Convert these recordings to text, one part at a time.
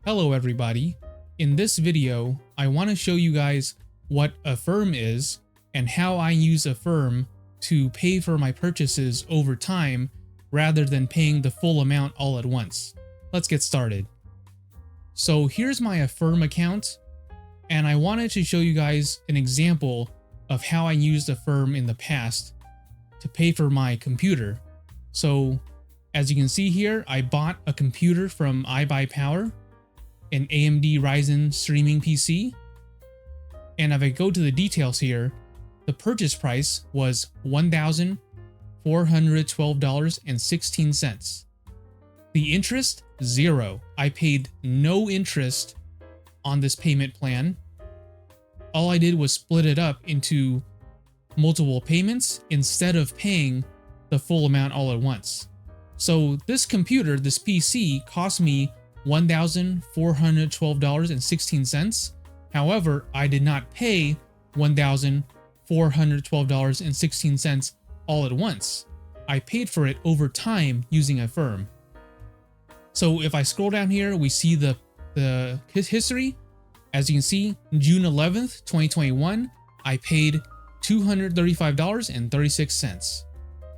Hello everybody. In this video, I want to show you guys what Affirm is and how I use Affirm to pay for my purchases over time rather than paying the full amount all at once. Let's get started. So here's my Affirm account, and I wanted to show you guys an example of how I used Affirm in the past to pay for my computer. So as you can see here, I bought a computer from iBuyPower, an AMD Ryzen streaming PC. And if I go to the details here, the purchase price was $1,412.16. The interest, zero. I paid no interest on this payment plan. All I did was split it up into multiple payments instead of paying the full amount all at once. So this computer, this PC, cost me $1,412.16. However, I did not pay $1,412.16 all at once. I paid for it over time using Affirm. So if I scroll down here, we see the history. As you can see, June 11th, 2021, I paid $235.36.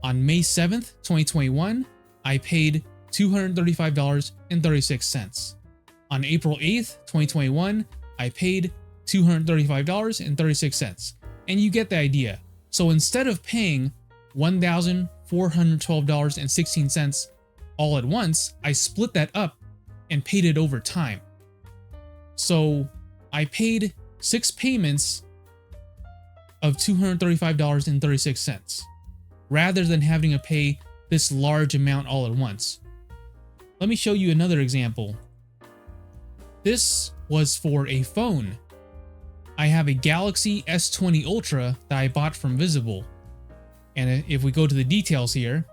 On May 7th, 2021, I paid $235.36. On April 8th, 2021, I paid $235.36. And you get the idea. So instead of paying $1,412.16 all at once, I split that up and paid it over time. So I paid 6 payments of $235.36 rather than having to pay this large amount all at once. Let me show you another example. This was for a phone. I have a Galaxy S20 Ultra that I bought from Visible. And if we go to the details here,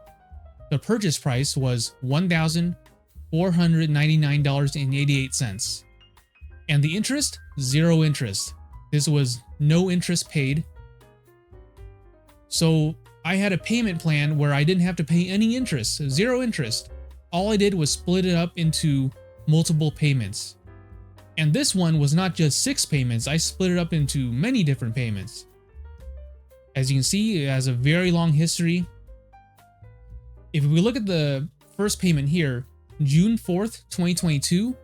the purchase price was $1,499.88. And the interest, zero interest. This was no interest paid. So I had a payment plan where I didn't have to pay any interest, zero interest. All I did was split it up into multiple payments. And this one was not just 6 payments, I split it up into many different payments. As you can see, it has a very long history. If we look at the first payment here, June 4th, 2022,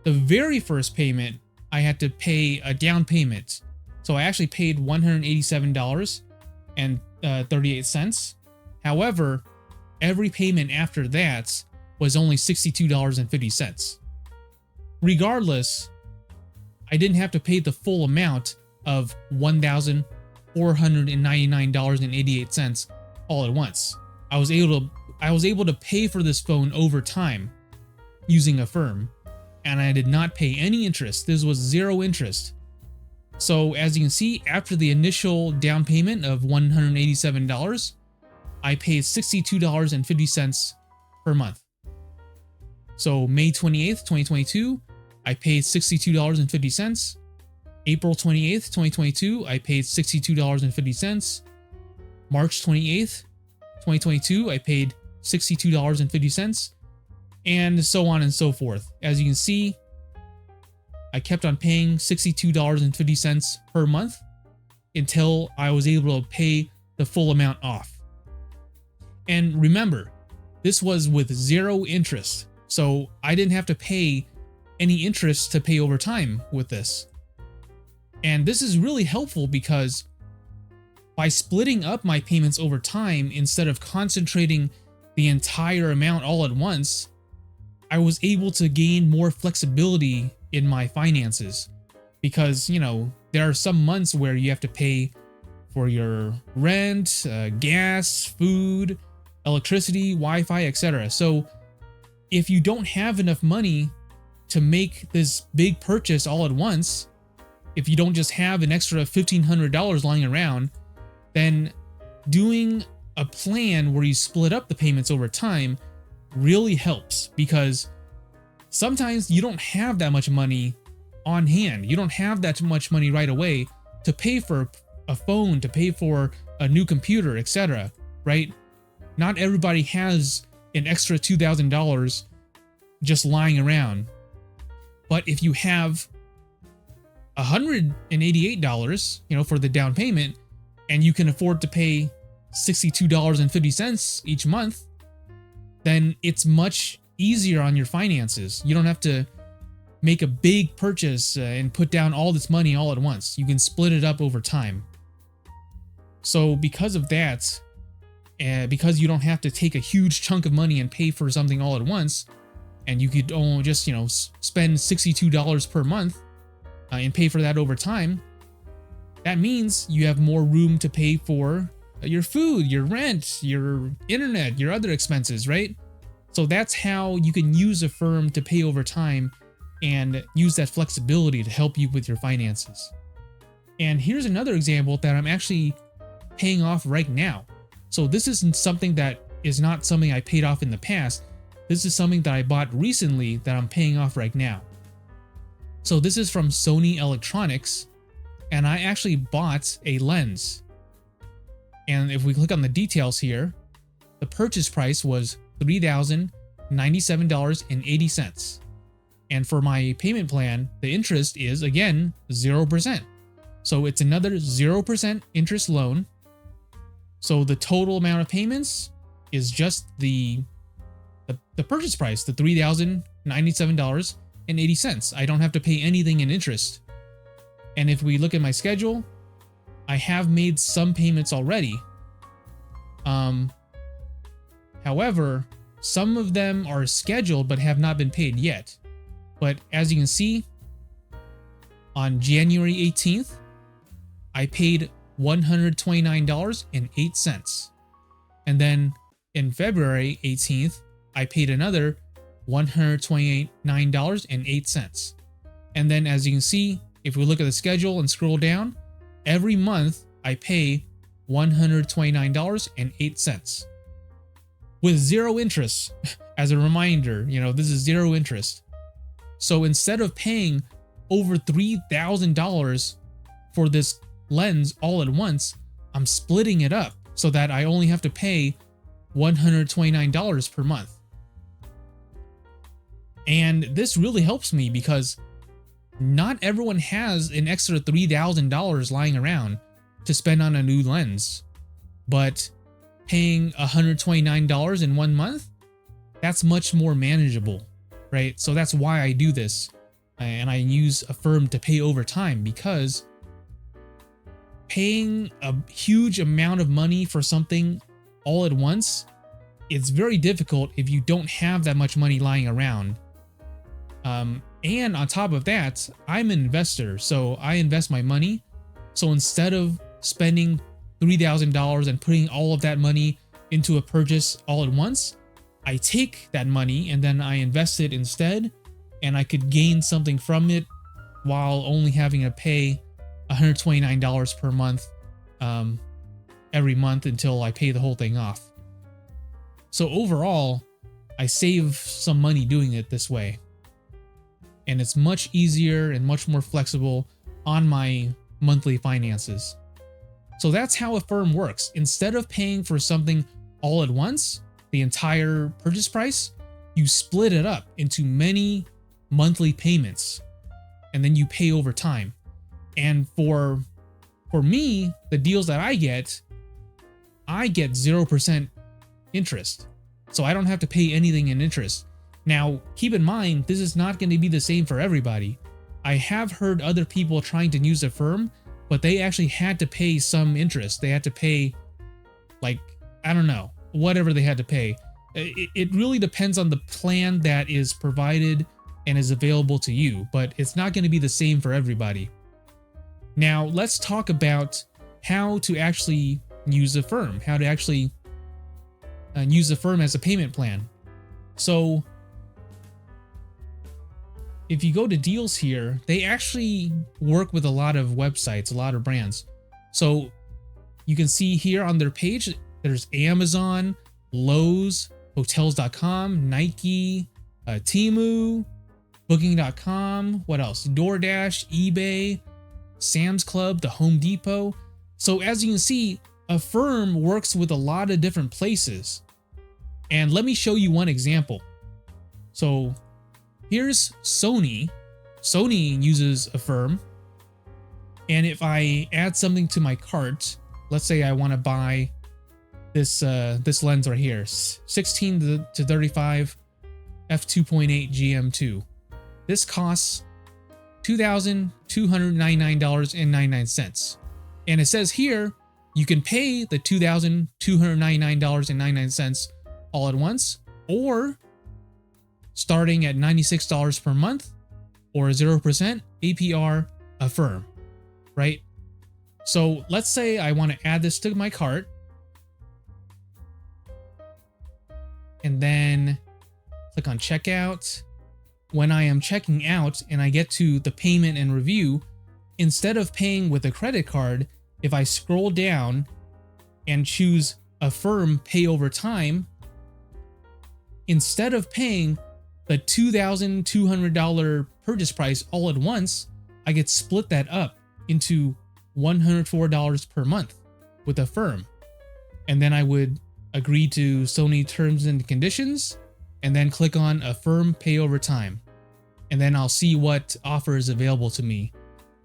the very first payment, I had to pay a down payment. So I actually paid $187.38. However, every payment after that was only $62.50. Regardless, I didn't have to pay the full amount of $1,499.88 all at once. I was able to pay for this phone over time using Affirm, and I did not pay any interest. This was zero interest. So as you can see, after the initial down payment of $187, I paid $62.50 per month. So May 28th, 2022, I paid $62.50. April 28th, 2022, I paid $62.50. March 28th, 2022, I paid $62.50. And so on and so forth. As you can see, I kept on paying $62.50 per month until I was able to pay the full amount off. And remember, this was with zero interest. So I didn't have to pay any interest to pay over time with this. And this is really helpful because by splitting up my payments over time instead of concentrating the entire amount all at once, I was able to gain more flexibility in my finances. Because, you know, there are some months where you have to pay for your rent, gas, food, electricity, Wi-Fi, etc. So if you don't have enough money to make this big purchase all at once, if you don't just have an extra $1,500 lying around, then doing a plan where you split up the payments over time really helps, because sometimes you don't have that much money on hand. You don't have that much money right away to pay for a phone, to pay for a new computer, etc. Right? Not everybody has an extra $2,000 just lying around. But if you have $188, for the down payment, and you can afford to pay $62.50 each month, then it's much easier on your finances. You don't have to make a big purchase and put down all this money all at once. You can split it up over time. So because of that, because you don't have to take a huge chunk of money and pay for something all at once, and you could only just, spend $62 per month and pay for that over time, that means you have more room to pay for your food, your rent, your internet, your other expenses, right? So that's how you can use Affirm to pay over time and use that flexibility to help you with your finances. And here's another example that I'm actually paying off right now. So this isn't something that is not something I paid off in the past. This is something that I bought recently that I'm paying off right now. So this is from Sony Electronics, and I actually bought a lens. And if we click on the details here, the purchase price was $3,097.80. And for my payment plan, the interest is, again, 0%. So it's another 0% interest loan. So the total amount of payments is just the purchase price, the $3,097.80. I don't have to pay anything in interest. And if we look at my schedule, I have made some payments already. However, some of them are scheduled but have not been paid yet. But as you can see, on January 18th, I paid $129.08. And then in February 18th, I paid another $129.08. And then as you can see, if we look at the schedule and scroll down, every month I pay $129.08 with zero interest. As a reminder, this is zero interest. So instead of paying over $3,000 for this lens all at once, I'm splitting it up so that I only have to pay $129 per month. And this really helps me because not everyone has an extra $3,000 lying around to spend on a new lens. But paying $129 in 1 month, that's much more manageable, right? So that's why I do this. And I use Affirm to pay over time, because paying a huge amount of money for something all at once, it's very difficult if you don't have that much money lying around. And on top of that, I'm an investor, so I invest my money. So instead of spending $3,000 and putting all of that money into a purchase all at once, I take that money and then I invest it instead, and I could gain something from it while only having to pay $129 per month every month until I pay the whole thing off. So overall, I save some money doing it this way. And it's much easier and much more flexible on my monthly finances. So that's how Affirm works. Instead of paying for something all at once, the entire purchase price, you split it up into many monthly payments, and then you pay over time. And for me, the deals that I get 0% interest. So I don't have to pay anything in interest. Now, keep in mind, this is not going to be the same for everybody. I have heard other people trying to use Affirm, but they actually had to pay some interest. They had to pay, whatever they had to pay. It really depends on the plan that is provided and is available to you, but it's not going to be the same for everybody. Now, let's talk about how to actually use Affirm, how to actually use Affirm as a payment plan. So, if you go to deals here, they actually work with a lot of websites, a lot of brands. So you can see here on their page, there's Amazon, Lowe's, Hotels.com, Nike, Temu, Booking.com, what else? DoorDash, eBay, Sam's Club, the Home Depot. So as you can see, Affirm works with a lot of different places. And let me show you one example. So here's Sony, Sony uses Affirm. And if I add something to my cart, let's say I want to buy this this lens right here, 16 to 35 f2.8 GM2. This costs $2,299.99. And it says here you can pay the $2,299.99 all at once, or starting at $96 per month, or 0% APR Affirm, right? So let's say I want to add this to my cart, and then click on checkout. When I am checking out and I get to the payment and review, instead of paying with a credit card, if I scroll down and choose Affirm Pay Over Time, instead of paying the $2,200 purchase price all at once, I get split that up into $104 per month with Affirm. And then I would agree to Sony terms and conditions, and then click on Affirm Pay Over Time. And then I'll see what offer is available to me.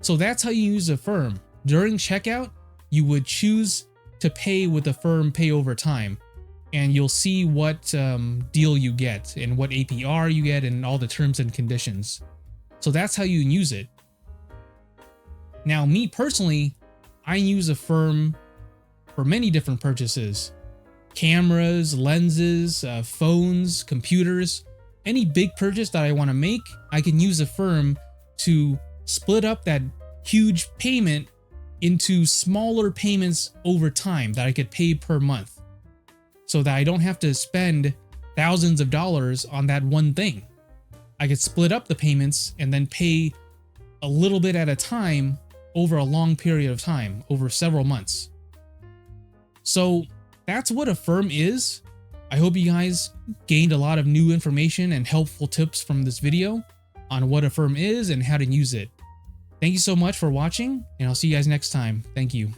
So that's how you use Affirm. During checkout, you would choose to pay with Affirm Pay Over Time, and you'll see what deal you get and what APR you get and all the terms and conditions. So that's how you use it. Now, me personally, I use Affirm for many different purchases. Cameras, lenses, phones, computers. Any big purchase that I want to make, I can use Affirm to split up that huge payment into smaller payments over time that I could pay per month, so that I don't have to spend thousands of dollars on that one thing. I could split up the payments and then pay a little bit at a time over a long period of time, over several months. So that's what Affirm is. I hope you guys gained a lot of new information and helpful tips from this video on what Affirm is and how to use it. Thank you so much for watching, and I'll see you guys next time. Thank you.